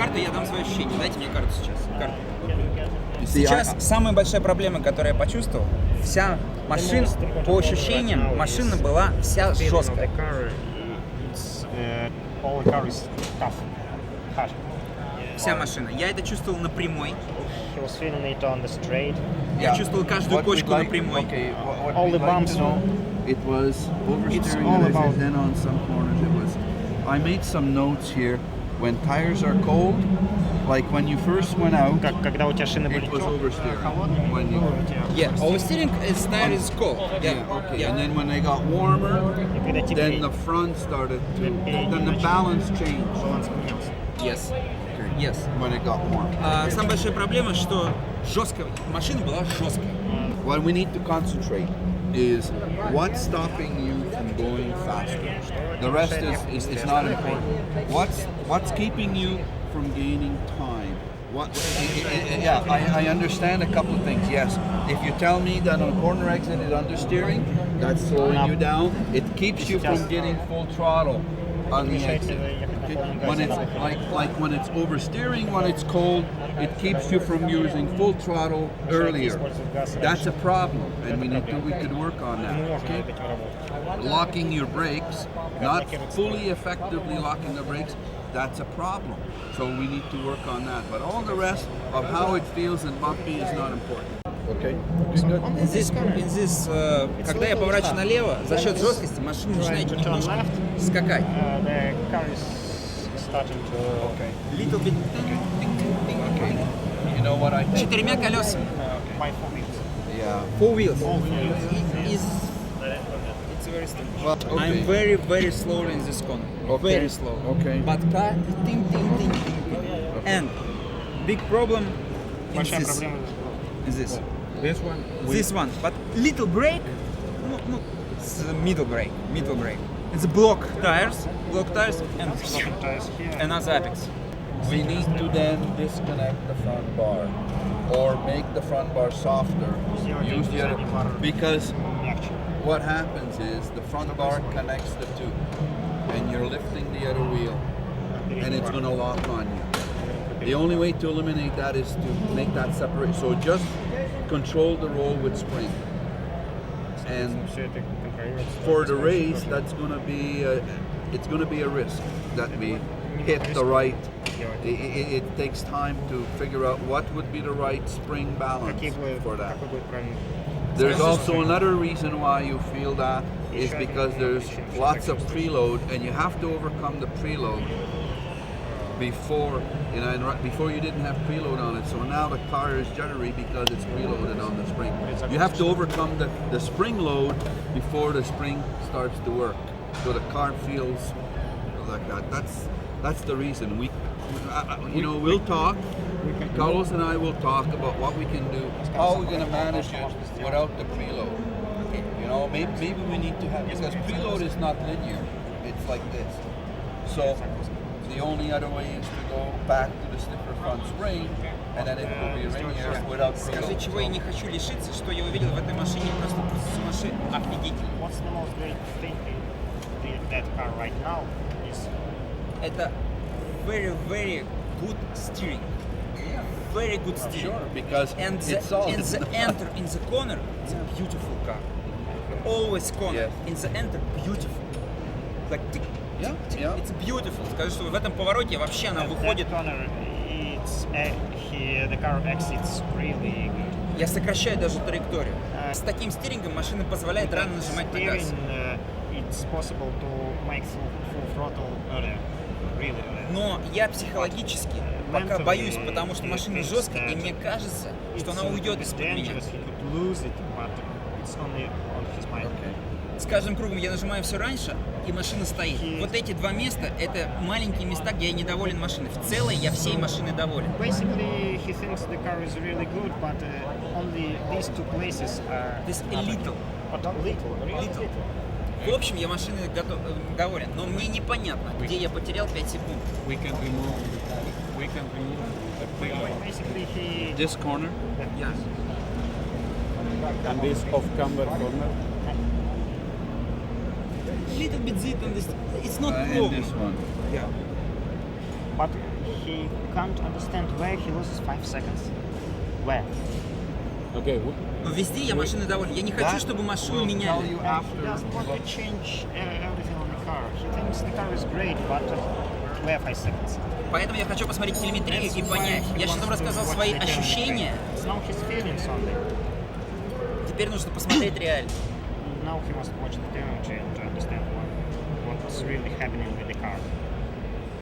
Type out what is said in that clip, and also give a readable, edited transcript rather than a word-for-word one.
карту, я дам свои ощущения. Дайте мне карту сейчас. Карту. Сейчас самая большая проблема, которую я почувствовал, вся машина, по ощущениям, машина была вся жесткая. Вся машина. Я это чувствовал на прямой. Я чувствовал каждую кочку на прямой. All the bumps. It was oversteering, as I said, then on some corners it was. I made some notes here. When tires are cold, like when you first went out, Когда у тебя шины были it was oversteering. холодными, When you, Yeah, oversteering is tire is cold. yeah, okay. And then when they got warmer, then the front started to, then the balance changed. баланс менялся. Yes. Yes. When it got warm. Самая большая проблема, что жесткая машина была жесткой. What we need to concentrate is what's stopping you from going faster. The rest is not important. What's keeping you from gaining time? Yeah, I understand a couple of things. Yes, if you tell me that on corner exit is understeering, that's slowing you down. It keeps you from getting full throttle on the exit. When it's like when it's oversteering, when it's cold, it keeps you from using full throttle earlier. That's a problem, and we could work on that. Okay? Locking your brakes, not fully effectively locking the brakes, that's a problem. So we need to work on that. But all the rest of how it feels and bumpy is not important. Okay. Здесь, когда я поворачиваю налево, за счет жесткости машина начинает немножко скакать. The car is starting to Little bit. Okay. You know what I think? Четырьмя колесами. by 4 wheels. Yeah. 4 wheels. It's very strange. Well, okay. I'm very, very slow in this corner. Okay. Very slow. Okay. But car, ting, ting, ting, ting, ting. And big problem in Большая this. проблема. In this. This one? This one. But little brake, no, it's a middle brake. It's block tires, and Tires here. another apex. We need to then disconnect the front bar or make the front bar softer. Use the other, because Мягче. what happens is the front bar connects the two and you're lifting the other wheel and it's going to lock on you. The only way to eliminate that is to make that separate. So just control the roll with spring. And Все это контролируется. for the race, that's going to be it's going to be a risk that we hit the right. It takes time to figure out what would be the right spring balance for that. Какой будет правильный. There's also another reason why you feel that is because there's lots of preload and you have to overcome the preload before, before you didn't have preload on it. So now the car is jittery because it's preloaded on the spring. You have to overcome the spring load before the spring starts to work. So the car feels like that. That's the reason. We'll talk. Carlos and I will talk about what we can do, how we're going to manage it without the preload. Maybe we need to have, because preload is not linear. It's like this. So the only other way is to go back to the stiffer front spring, and then it will be linear without Скажи, preload. чего я не хочу лишиться, что я увидел в этой машине, просто сумасшедший, офигительно. What's the most great thing in that car right now is Это very, very good steering. Very good steering. Sure, because And it's the, solid. in the enter in the corner, it's a beautiful car. Always corner. Yes. In the enter, beautiful. Like tick, Yeah, tick, yeah. it's beautiful. Скажи, что в этом повороте вообще она выходит. that corner, the car exits really good. Я сокращаю даже траекторию. С таким стирингом машина позволяет рано нажимать на газ. Steering, it's possible to make full throttle earlier, really earlier. Но я психологически пока боюсь, потому что машина жесткая, и мне кажется, что она уйдет из-под меня. Dangerous, he could lose it, but it's only on his mind. С каждым кругом я нажимаю все раньше, и машина стоит. Вот эти два места — это маленькие места, где я недоволен машиной. В целом я всей машиной доволен. Basically, he thinks the car is really good, but only these two places are. This a little. But little. В общем, я машиной доволен, но мне непонятно, где я потерял 5 секунд. We can remove the preload. Basically, he. This corner? Я. And this off-camber corner. Little bit zit on this. It's not And problem. this one. Yeah. but he can't understand where he loses 5 seconds. Where? Okay. Но везде я машиной доволен. Я не хочу, чтобы машину We'll tell меняли. you He after. doesn't want to change everything on the car. He thinks the car is great, but where 5 seconds? Поэтому я хочу посмотреть телеметрию и понять. Я сейчас вам рассказал свои ощущения. Now his feelings only. Теперь нужно посмотреть реально. Now he must watch the telemetry to understand what's really happening with the car.